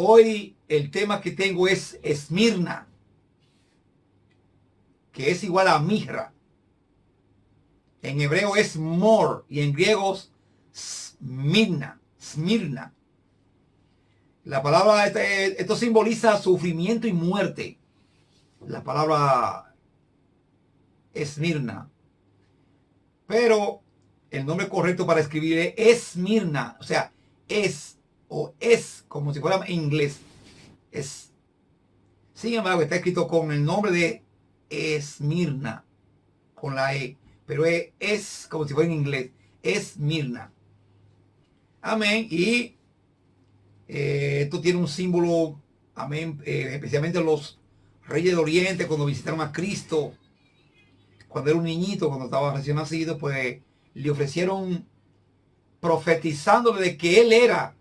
Hoy el tema que tengo es Esmirna, que es igual a mirra. En hebreo es mor y en griego smirna. Smirna. La palabra, esto simboliza sufrimiento y muerte. La palabra Esmirna. Pero el nombre correcto para escribir es Esmirna. O sea, es como si fuera en inglés. Es. Sin embargo, está escrito con el nombre de Esmirna. Con la E. Pero es como si fuera en inglés. Esmirna. Amén. Y esto tiene un símbolo. Amén. Especialmente los reyes del oriente cuando visitaron a Cristo. Cuando era un niñito, cuando estaba recién nacido, pues le ofrecieron profetizándole de que él era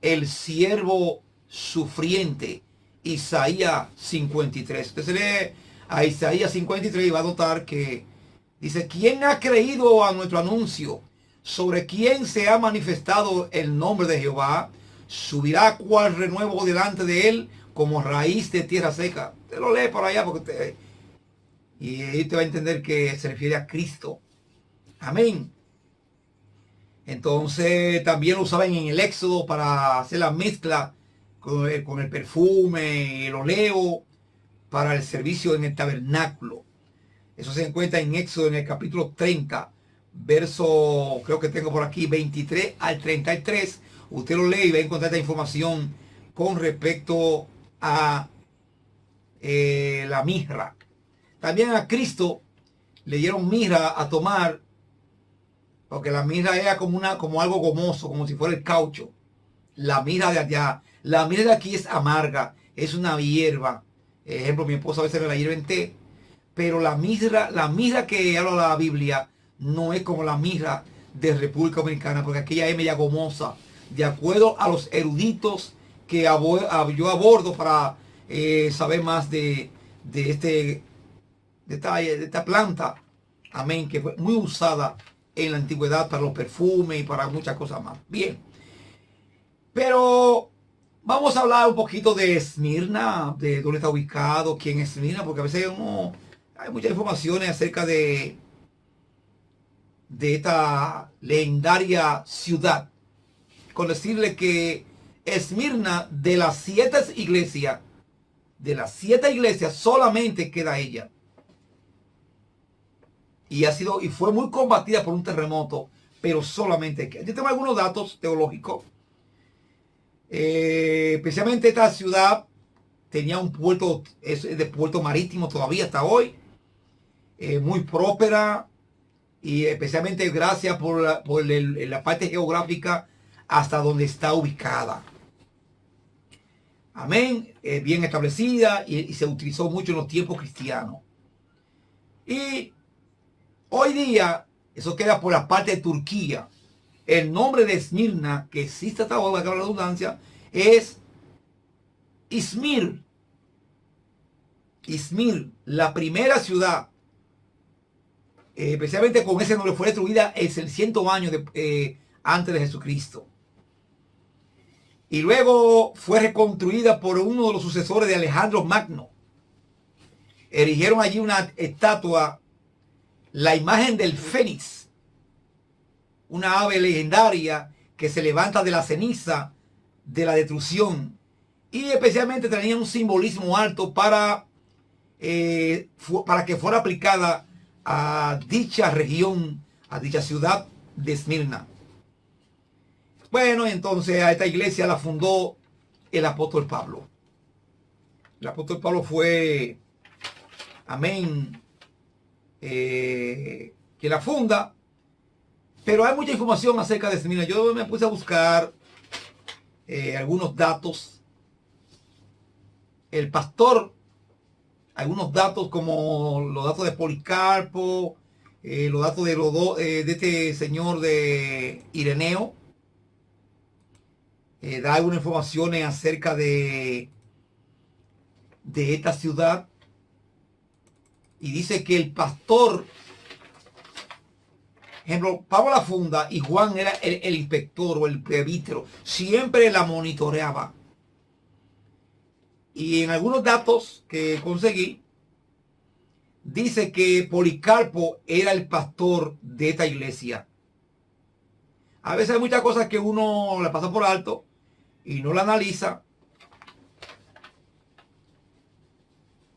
el siervo sufriente. Isaías 53. Usted se lee a Isaías 53 y va a notar que dice: ¿quién ha creído a nuestro anuncio? ¿Sobre quién se ha manifestado el nombre de Jehová? Subirá cual renuevo delante de él, como raíz de tierra seca. Usted lo lee por allá porque usted, y ahí te va a entender que se refiere a Cristo. Amén. Entonces también lo usaban en el Éxodo para hacer la mezcla con el perfume, el oleo, para el servicio en el tabernáculo. Eso se encuentra en Éxodo en el capítulo 30, verso, creo que tengo por aquí, 23 al 33. Usted lo lee y va a encontrar esta información con respecto a la mirra. También a Cristo le dieron mirra a tomar, porque la mirra era como algo gomoso, como si fuera el caucho. La mirra de allá, la mirra de aquí es amarga, es una hierba. Ejemplo, mi esposa a veces me la hierve en té. Pero la mirra que habla la Biblia no es como la mirra de República Dominicana, porque aquella es media gomosa, de acuerdo a los eruditos que yo abordo para saber más de esta planta, amén, que fue muy usada en la antigüedad para los perfumes y para muchas cosas más. Bien, pero vamos a hablar un poquito de Esmirna, de dónde está ubicado, quién es Esmirna, porque a veces hay muchas informaciones acerca de esta legendaria ciudad. Con decirle que Esmirna, de las 7 iglesias, solamente queda ella. Y fue muy combatida por un terremoto, pero solamente queda. Yo tengo algunos datos teológicos. Especialmente esta ciudad tenía un puerto, es de puerto marítimo todavía hasta hoy. Muy próspera, y especialmente gracias por la parte geográfica hasta donde está ubicada. Amén. Bien establecida y se utilizó mucho en los tiempos cristianos. Y hoy día, eso queda por la parte de Turquía. El nombre de Esmirna, que existe hasta ahora, que la redundancia, es Izmir. Izmir, la primera ciudad, especialmente con ese nombre, fue destruida en el 100 años antes de Jesucristo. Y luego fue reconstruida por uno de los sucesores de Alejandro Magno. Erigieron allí una estatua, la imagen del Fénix, una ave legendaria que se levanta de la ceniza de la destrucción. Y especialmente tenía un simbolismo alto para que fuera aplicada a dicha región, a dicha ciudad de Esmirna. Bueno, entonces a esta iglesia la fundó el apóstol Pablo. El apóstol Pablo fue, amén, que la funda. Pero hay mucha información acerca de Esmirna. Yo me puse a buscar algunos datos. El pastor, algunos datos como los datos de Policarpo, los datos de este señor de Ireneo. Da algunas informaciones acerca de esta ciudad. Y dice que el pastor, ejemplo, Pablo la funda y Juan era el inspector o el presbítero. Siempre la monitoreaba. Y en algunos datos que conseguí, dice que Policarpo era el pastor de esta iglesia. A veces hay muchas cosas que uno le pasa por alto y no la analiza.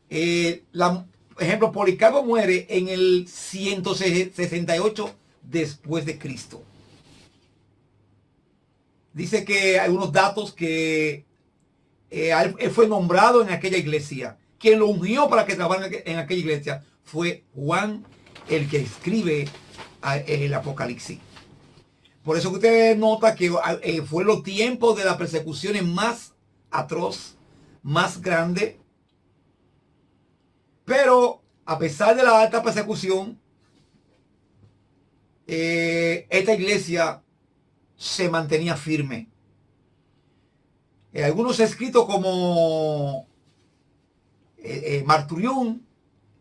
Ejemplo, Policarpo muere en el 168 después de Cristo. Dice que hay unos datos que él fue nombrado en aquella iglesia. Quien lo ungió para que trabajara en aquella iglesia fue Juan, el que escribe el Apocalipsis. Por eso que usted nota que fue los tiempos de las persecuciones más atroz, más grande. Pero a pesar de la alta persecución, esta iglesia se mantenía firme. Algunos escritos como Marturium,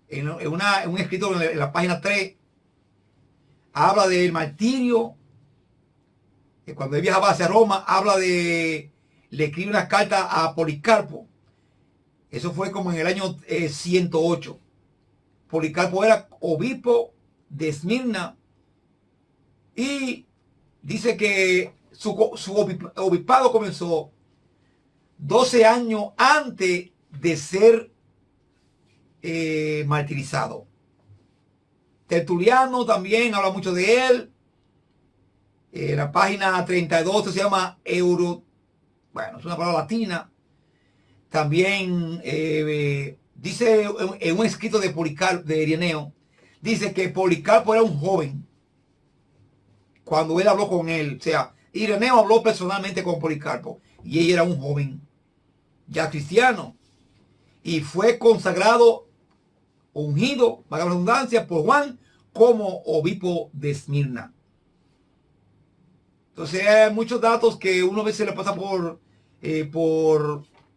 en un escrito en la página 3, habla del martirio. Cuando él viajaba hacia Roma, le escribe una carta a Policarpo. Eso fue como en el año 108. Policarpo era obispo de Esmirna y dice que su obispado comenzó 12 años antes de ser martirizado. Tertuliano también habla mucho de él. La página 32 se llama bueno, es una palabra latina. También dice en un escrito de Policarpo, de Ireneo, dice que Policarpo era un joven cuando él habló con él. O sea, Ireneo habló personalmente con Policarpo y ella era un joven ya cristiano y fue consagrado, ungido, para la redundancia, por Juan como obispo de Esmirna. Entonces hay muchos datos que uno a veces le pasa por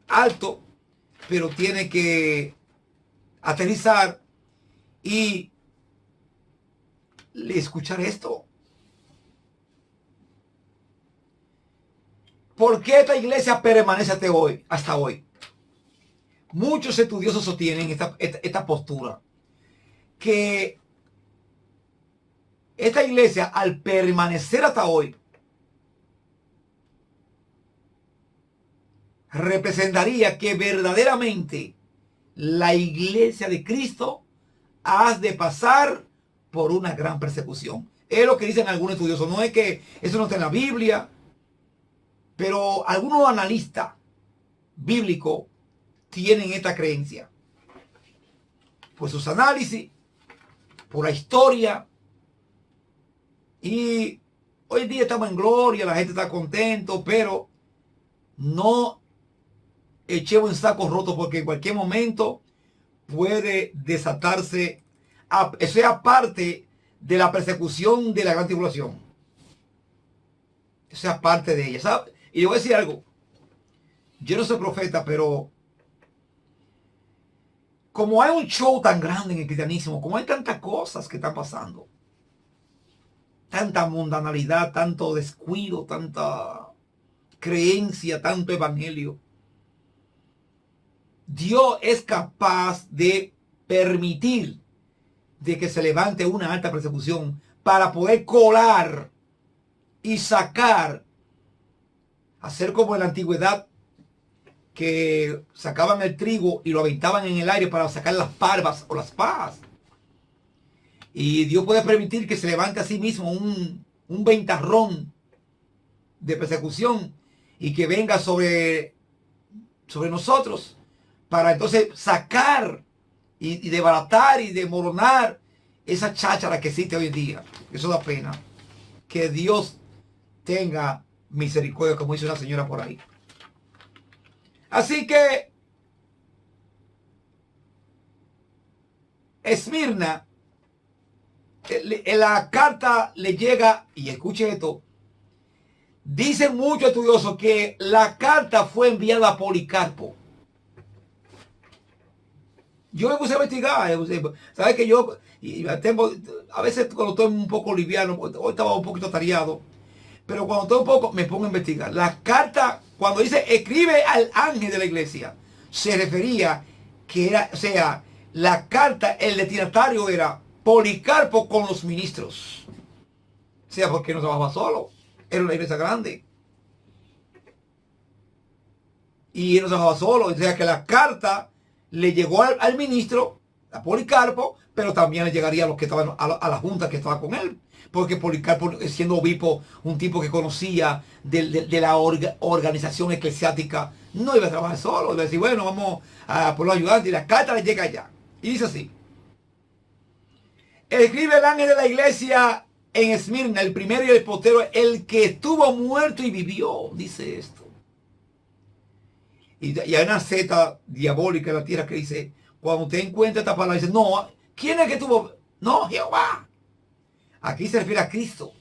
alto, pero tiene que aterrizar y escuchar esto. ¿Por qué esta iglesia permanece hasta hoy? Muchos estudiosos sostienen esta postura, que esta iglesia, al permanecer hasta hoy, representaría que verdaderamente la iglesia de Cristo ha de pasar por una gran persecución. Es lo que dicen algunos estudiosos. No es que eso no está en la Biblia, pero algunos analistas bíblicos tienen esta creencia. Por sus análisis, por la historia. Y hoy día estamos en gloria, la gente está contento, pero no echemos en saco roto, porque en cualquier momento puede desatarse, sea parte de la persecución de la gran tribulación. Sea parte de ella, ¿sabes? Y le voy a decir algo. Yo no soy profeta, pero como hay un show tan grande en el cristianismo, como hay tantas cosas que están pasando, tanta mundanalidad, tanto descuido, tanta creencia, tanto evangelio, Dios es capaz de permitir de que se levante una alta persecución para poder colar y sacar, hacer como en la antigüedad, que sacaban el trigo y lo aventaban en el aire para sacar las parvas o las pajas. Y Dios puede permitir que se levante a sí mismo un ventarrón de persecución y que venga sobre nosotros, para entonces sacar y desbaratar y desmoronar esa cháchara que existe hoy en día. Eso da pena. Que Dios tenga misericordia, como dice una señora por ahí. Así que Esmirna, en la carta le llega, y escuche esto, dicen muchos estudiosos que la carta fue enviada a Policarpo. Yo me puse a investigar, ¿sabes que yo a veces cuando estoy un poco liviano, hoy estaba un poquito tareado, pero cuando estoy un poco me pongo a investigar. La carta, cuando dice escribe al ángel de la iglesia, se refería que era, o sea, la carta, el destinatario era Policarpo con los ministros. O sea, porque no trabajaba solo, era una iglesia grande. Y él no trabajaba solo, o sea que la carta le llegó al ministro, a Policarpo, pero también le llegaría a los que estaban, a la junta que estaba con él. Porque Policarpo, siendo obispo, un tipo que conocía de la organización eclesiástica, no iba a trabajar solo, iba a decir, bueno, vamos a por los ayudantes, y la carta le llega allá. Y dice así: escribe el ángel de la iglesia en Esmirna, el primero y el postero, el que estuvo muerto y vivió, dice esto. Y hay una seta diabólica en la tierra que dice, cuando usted encuentra esta palabra, dice, no, ¿quién es que tuvo? No, Jehová. Aquí se refiere a Cristo.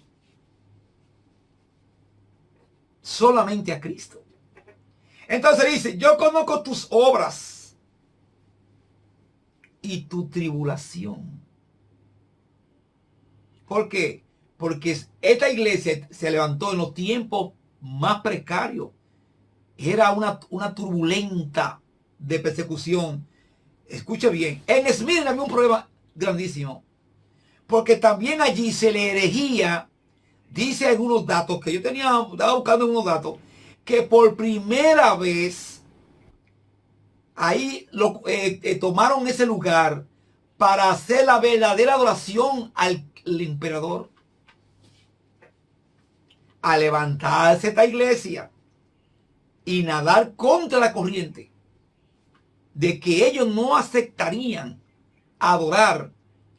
Solamente a Cristo. Entonces dice, yo conozco tus obras y tu tribulación. ¿Por qué? Porque esta iglesia se levantó en los tiempos más precarios. Era una turbulenta de persecución. Escuche bien, en Esmirna había un problema grandísimo. Porque también allí se le herejía, dice algunos datos, que yo estaba buscando unos datos, que por primera vez ahí tomaron ese lugar para hacer la verdadera adoración al emperador. A levantarse esta iglesia y nadar contra la corriente de que ellos no aceptarían adorar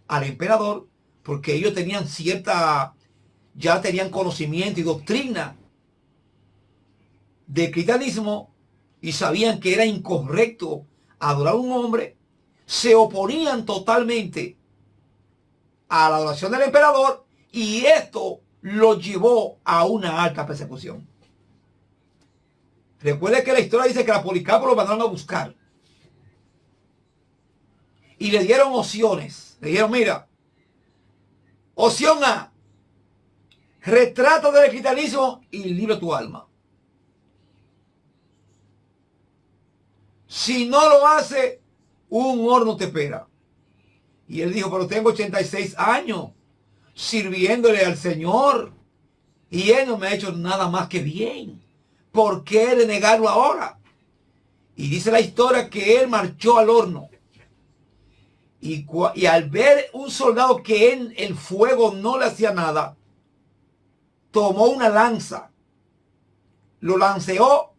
al emperador porque ellos tenían ya tenían conocimiento y doctrina del cristianismo y sabían que era incorrecto adorar a un hombre, se oponían totalmente a la adoración del emperador y esto lo llevó a una alta persecución. Recuerde que la historia dice que a Policarpo lo mandaron a buscar. Y le dieron opciones. Le dijeron, mira, opción A, retrato del cristianismo y libre tu alma. Si no lo hace, un horno te espera. Y él dijo, pero tengo 86 años sirviéndole al Señor y él no me ha hecho nada más que bien. ¿Por qué he de negarlo ahora? Y dice la historia que él marchó al horno. Y al ver un soldado que en el fuego no le hacía nada, tomó una lanza, lo lanceó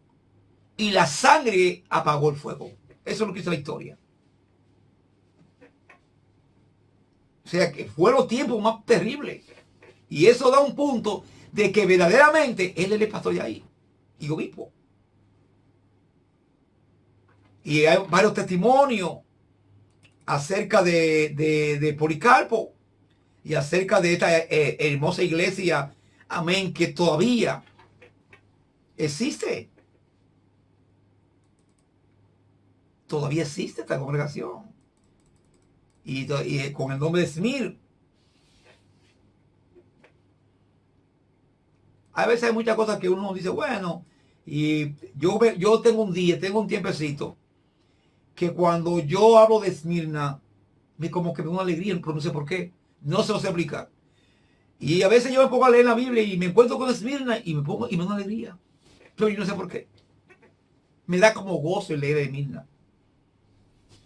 y la sangre apagó el fuego. Eso es lo que dice la historia. O sea que fueron los tiempos más terribles. Y eso da un punto de que verdaderamente él es el pastor de ahí y obispo. Y hay varios testimonios acerca de Policarpo y acerca de esta hermosa iglesia, amén, que todavía existe. Todavía existe esta congregación. Y con el nombre de Smir. A veces hay muchas cosas que uno dice, bueno, y yo tengo un tiempecito, que cuando yo hablo de Esmirna, como que me da una alegría, pero no sé por qué. No se lo sé explicar. Y a veces yo me pongo a leer la Biblia y me encuentro con Esmirna y me da una alegría. Pero yo no sé por qué. Me da como gozo el leer Esmirna.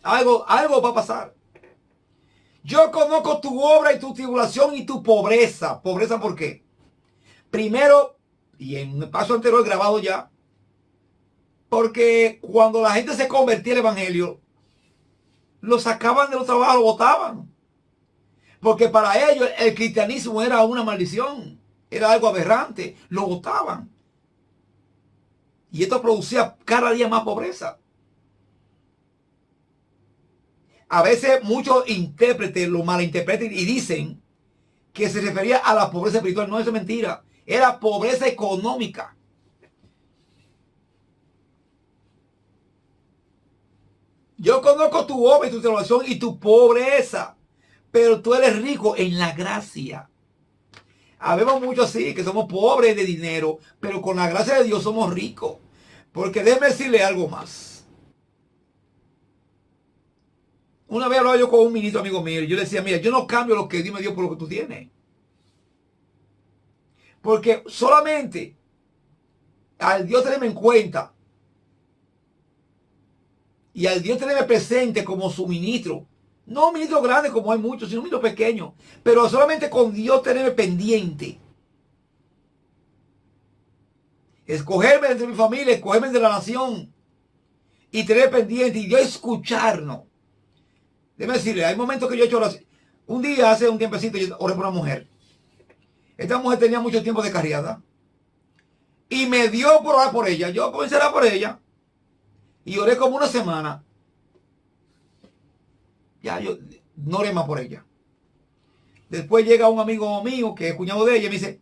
Algo va a pasar. Yo conozco tu obra y tu tribulación y tu pobreza. ¿Pobreza por qué? Primero, y en el paso anterior grabado ya, porque cuando la gente se convertía al evangelio, lo sacaban de los trabajos, lo botaban. Porque para ellos el cristianismo era una maldición, era algo aberrante, lo botaban. Y esto producía cada día más pobreza. A veces muchos intérpretes lo malinterpretan y dicen que se refería a la pobreza espiritual. No, eso es mentira. Era pobreza económica. Yo conozco tu obra y tu tribulación y tu pobreza, pero tú eres rico en la gracia. Habemos muchos así, que somos pobres de dinero, pero con la gracia de Dios somos ricos. Porque déjeme decirle algo más. Una vez hablaba yo con un ministro amigo mío y yo le decía, mira, yo no cambio lo que Dios me dio por lo que tú tienes. Porque solamente al Dios tenerme en cuenta y al Dios tenerme presente como su ministro, no un ministro grande como hay muchos, sino un ministro pequeño, pero solamente con Dios tenerme pendiente. Escogerme entre mi familia, escogerme de la nación y tener pendiente y Dios escucharnos. Déjeme decirle, hay momentos que yo he hecho oración. Un día, hace un tiempecito, yo oré por una mujer. Esta mujer tenía mucho tiempo de carriada. Y me dio por orar por ella. Yo comencé a orar por ella. Y oré como una semana. Ya yo no oré más por ella. Después llega un amigo mío que es cuñado de ella y me dice,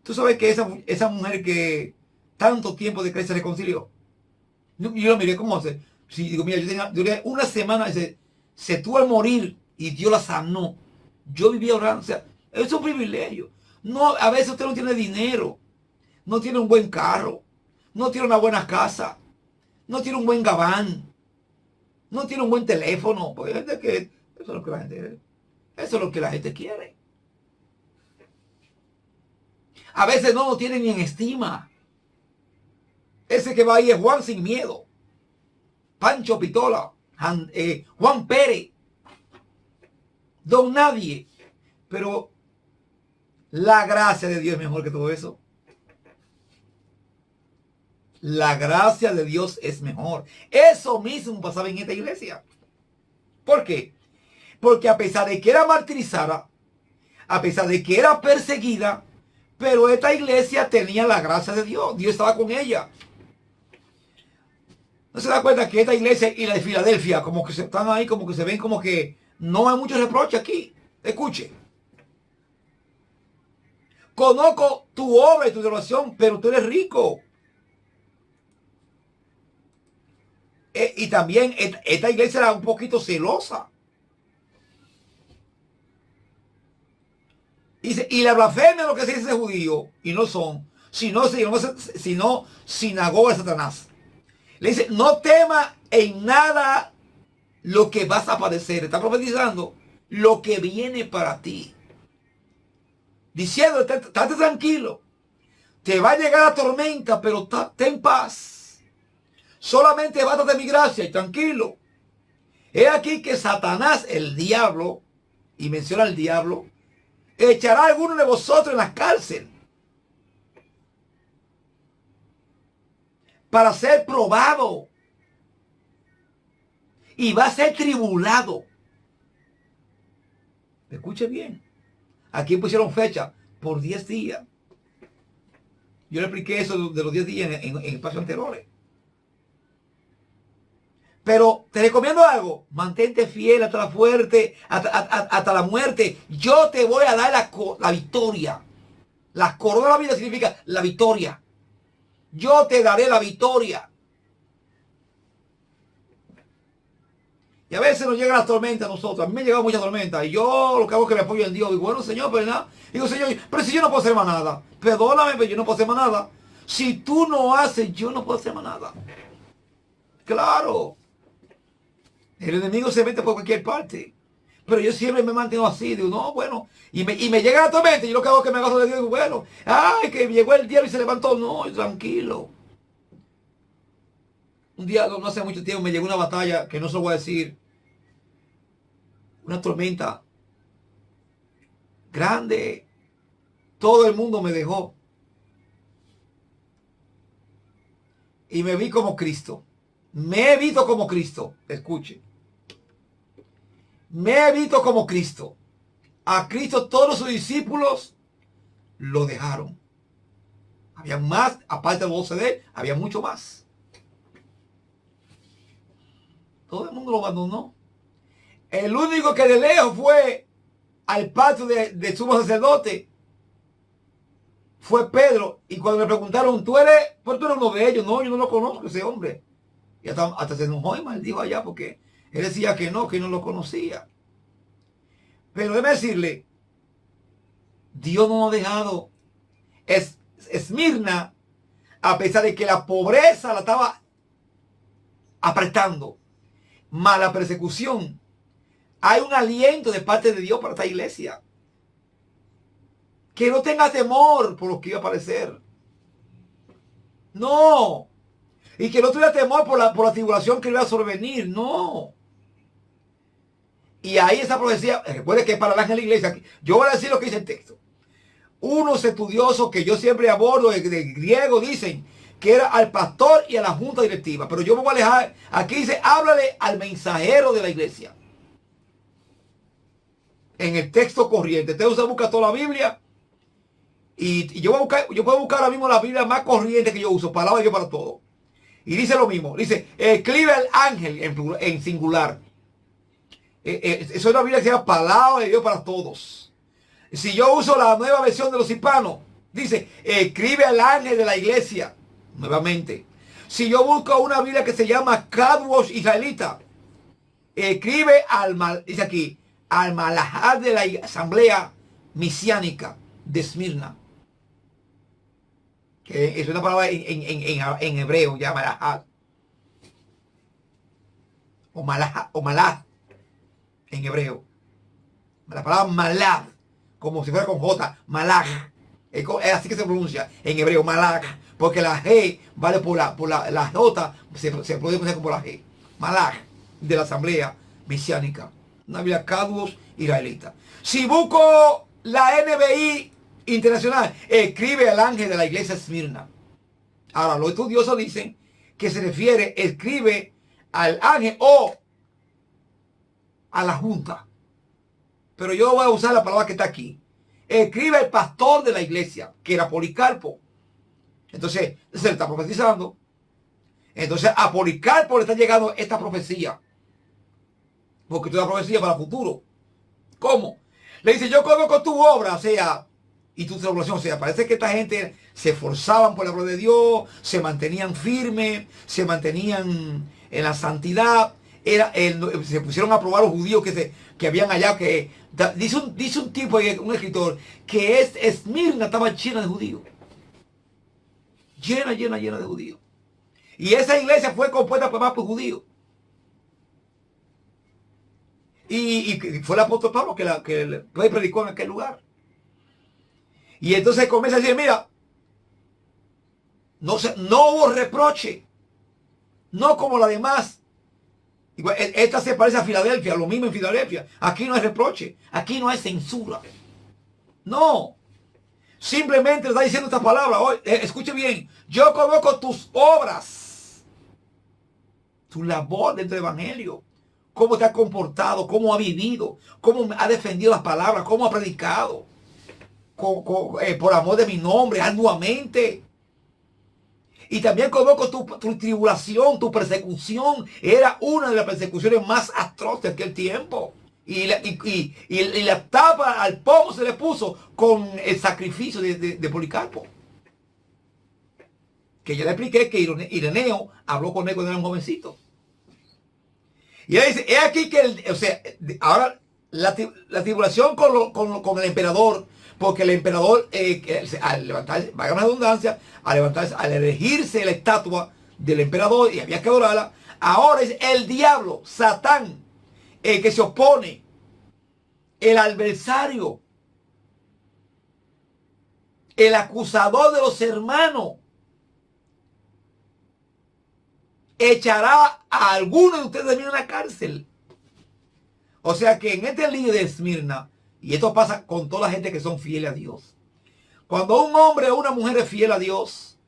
tú sabes que esa mujer que tanto tiempo de crecer se reconcilió. Y yo lo miré, ¿cómo hace? Sí, digo, mira, duré una semana, se tuvo al morir y Dios la sanó. Yo vivía orando, o sea, es un privilegio. No, a veces usted no tiene dinero, no tiene un buen carro, no tiene una buena casa, no tiene un buen gabán, no tiene un buen teléfono, porque hay gente que, eso es lo que la gente, eso es lo que la gente quiere. A veces no lo tiene ni en estima. Ese que va ahí es Juan sin miedo. Pancho Pitola, Juan Pérez, Don Nadie. Pero la gracia de Dios es mejor que todo eso. La gracia de Dios es mejor. Eso mismo pasaba en esta iglesia. ¿Por qué? Porque a pesar de que era martirizada, a pesar de que era perseguida, pero esta iglesia tenía la gracia de Dios. Dios estaba con ella. ¿No se da cuenta que esta iglesia y la de Filadelfia, como que se están ahí, como que se ven como que no hay mucho reproche aquí? Escuche. Conozco tu obra y tu oración, pero tú eres rico. Y también esta iglesia era un poquito celosa. Y la blasfemia lo que se dice judío, y no son, sino sinagoga de Satanás. Le dice, no tema en nada lo que vas a padecer. Está profetizando lo que viene para ti. Diciendo, estate tranquilo. Te va a llegar la tormenta, pero ten paz. Solamente bástate de mi gracia y tranquilo. He aquí que Satanás, el diablo, y menciona al diablo, echará a alguno de vosotros en la cárcel para ser probado. Y va a ser tribulado. Escuche bien. Aquí pusieron fecha por 10 días. Yo le expliqué eso de los 10 días en espacios anteriores. Pero te recomiendo algo. Mantente fiel hasta la fuerte, hasta la muerte. Yo te voy a dar la victoria. La corona de la vida significa la victoria. Yo te daré la victoria. Y a veces nos llega la tormenta a nosotros. A mí me llega mucha tormenta. Y yo lo que hago es que me apoyo en Dios. Digo, bueno, Señor, pero nada. Digo, Señor, pero si yo no puedo hacer más nada. Perdóname, pero yo no puedo hacer más nada. Si tú no haces, yo no puedo hacer más nada. Claro. El enemigo se mete por cualquier parte. Pero yo siempre me mantengo así. Digo, no, bueno. Y me llega la tormenta. Y yo lo que hago es que me agarro de Dios. Digo, bueno. Ay, que llegó el diablo y se levantó. No, tranquilo. Un día, no hace mucho tiempo, me llegó una batalla que no se lo voy a decir. Una tormenta grande. Todo el mundo me dejó. Y me vi como Cristo. Me he visto como Cristo. Escuche. Me he visto como Cristo. A Cristo todos sus discípulos lo dejaron. Había más, aparte de los de él, había mucho más. Todo el mundo lo abandonó. El único que de lejos fue al patio de sumo sacerdote fue Pedro. Y cuando me preguntaron, ¿tú eres uno de ellos? No, yo no lo conozco ese hombre. Y hasta se enojó y maldijo allá porque él decía que no lo conocía. Pero déjeme decirle, Dios no nos ha dejado. Esmirna, a pesar de que la pobreza la estaba apretando, más la persecución, hay un aliento de parte de Dios para esta iglesia. Que no tenga temor por lo que iba a aparecer. No. Y que no tuviera temor por la tribulación que iba a sobrevenir. No. Y ahí esa profecía, recuerde que para el ángel de la iglesia, yo voy a decir lo que dice el texto. Unos estudiosos que yo siempre abordo de griego dicen que era al pastor y a la junta directiva. Pero yo me voy a alejar. Aquí dice, háblale al mensajero de la iglesia. En el texto corriente. Usted busca toda la Biblia. Y yo puedo buscar ahora mismo la Biblia más corriente que yo uso. Palabra de Dios para todo. Y dice lo mismo. Dice, escribe al ángel en singular. Es una Biblia que se llama Palabra de Dios para todos. Si yo uso la nueva versión de los hispanos, dice, escribe al ángel de la iglesia. Nuevamente. Si yo busco una Biblia que se llama Cadwos Israelita, escribe dice aquí, al Malahad de la asamblea misiánica de Esmirna. Que es una palabra en hebreo, ya Malahad. O Malah en hebreo. La palabra Malad, como si fuera con J, Malach. Es así que se pronuncia en hebreo, Malach. Porque la G vale por la J, se puede pronunciar como la G. Malach, de la asamblea mesiánica. Una Biblia Cadwos israelita. Si busco la NBI internacional, escribe al ángel de la iglesia Esmirna. Ahora, los estudiosos dicen que se refiere, escribe al ángel o a la junta. Pero yo voy a usar la palabra que está aquí. Escribe el pastor de la iglesia, que era Policarpo. Entonces, se le está profetizando. Entonces, a Policarpo le está llegando esta profecía. Porque es una profecía para el futuro. ¿Cómo? Le dice, yo conozco tu obra, o sea, y tu tribulación. O sea, parece que esta gente se esforzaban por la obra de Dios, se mantenían firmes, se mantenían en la santidad. Se pusieron a probar los judíos que habían allá, que dice un tipo, un escritor, que Esmirna estaba llena de judíos. Llena de judíos. Y esa iglesia fue compuesta por más por judíos. Y fue el apóstol Pablo que predicó en aquel lugar. Y entonces comienza a decir, mira, no hubo reproche. No como la demás. Igual, esta se parece a Filadelfia, lo mismo en Filadelfia. Aquí no hay reproche, aquí no hay censura. No. Simplemente le está diciendo esta palabra. Escuche bien. Yo conozco tus obras. Tu labor dentro del evangelio. Cómo te ha comportado, cómo ha vivido, cómo ha defendido las palabras, cómo ha predicado. Por amor de mi nombre, arduamente. Y también conozco tu tribulación, tu persecución. Era una de las persecuciones más atroces de aquel tiempo. Y la tapa al pomo se le puso con el sacrificio de Policarpo. Que yo le expliqué que Ireneo habló con él cuando era un jovencito. Y él dice, es aquí que, ahora la tribulación con el emperador, porque el emperador, al levantarse, vaya una redundancia, al elegirse la estatua del emperador y había que adorarla, ahora es el diablo, Satán, el que se opone, el adversario, el acusador de los hermanos, echará a alguno de ustedes en la cárcel. O sea que en este lío de Esmirna, y esto pasa con toda la gente que son fieles a Dios. Cuando un hombre o una mujer es fiel a Dios,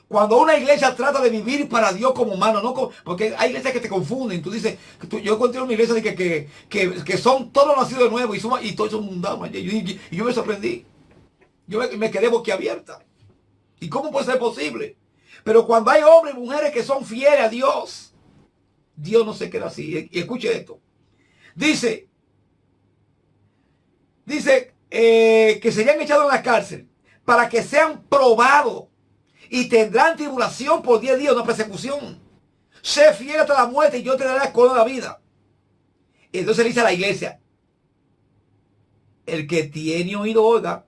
cuando una iglesia trata de vivir para Dios como humano, porque hay iglesias que te confunden. Tú dices, yo encontré una iglesia que son todos nacidos de nuevo y todos son mundanos. Y yo me sorprendí. Yo me quedé boquiabierta. ¿Y cómo puede ser posible? Pero cuando hay hombres y mujeres que son fieles a Dios, Dios no se queda así. Y escuche esto. Dice que serían echados en la cárcel para que sean probados y tendrán tribulación por 10 días, una persecución. Sé fiel hasta la muerte y yo te daré la corona de la vida. Y entonces le dice a la iglesia, el que tiene oído oiga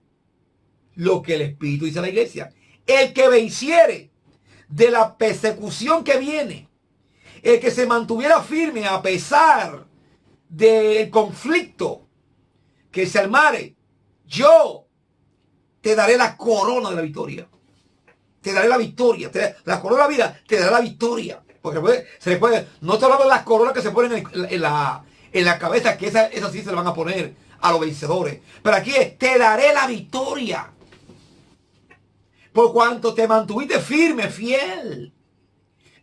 lo que el Espíritu dice a la iglesia. El que venciere de la persecución que viene, el que se mantuviera firme a pesar del conflicto que se armare, yo te daré la corona de la victoria. Te daré la victoria. La corona de la vida te dará la victoria. Porque se le puede, no estoy hablando de las coronas que se ponen en la cabeza, que esas sí se le van a poner a los vencedores. Pero aquí es, te daré la victoria. Por cuanto te mantuviste firme, fiel.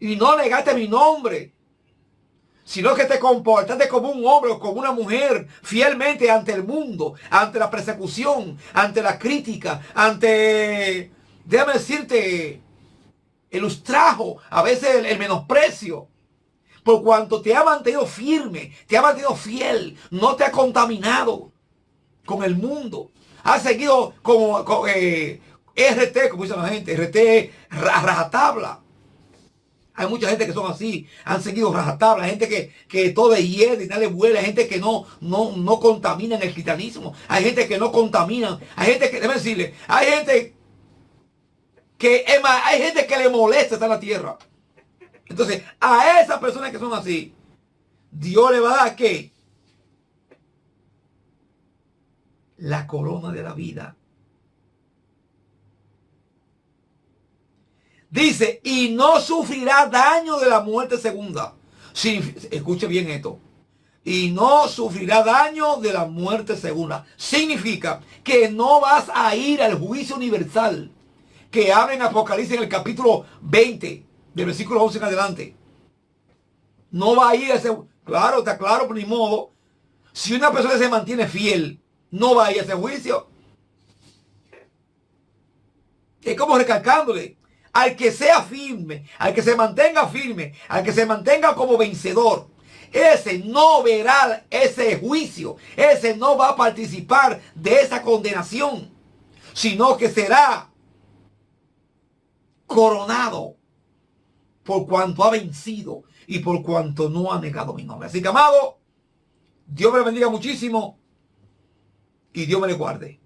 Y no negaste mi nombre. Sino que te comportaste como un hombre o como una mujer fielmente ante el mundo, ante la persecución, ante la crítica, ante, déjame decirte, el ultrajo, a veces el menosprecio. Por cuanto te ha mantenido firme, te ha mantenido fiel, no te ha contaminado con el mundo. Has seguido como RT, como dice la gente, RT rajatabla. Hay mucha gente que son así, han seguido rajatabla, gente que todo es hiede y nadie vuela, hay gente que no contamina en el cristianismo, hay gente que no contamina, hay gente que, déjame decirle, hay gente que le molesta estar en la tierra. Entonces, a esas personas que son así, Dios le va a dar ¿qué? La corona de la vida. Dice, y no sufrirá daño de la muerte segunda. Sí, escuche bien esto. Y no sufrirá daño de la muerte segunda. Significa que no vas a ir al juicio universal que habla en Apocalipsis en el capítulo 20, del versículo 11 en adelante. No va a ir a ese... Claro, está claro, por ni modo. Si una persona se mantiene fiel, no va a ir a ese juicio. Es como recalcándole. Al que sea firme, al que se mantenga firme, al que se mantenga como vencedor, ese no verá ese juicio, ese no va a participar de esa condenación, sino que será coronado por cuanto ha vencido y por cuanto no ha negado mi nombre. Así que, amado, Dios me le bendiga muchísimo y Dios me le guarde.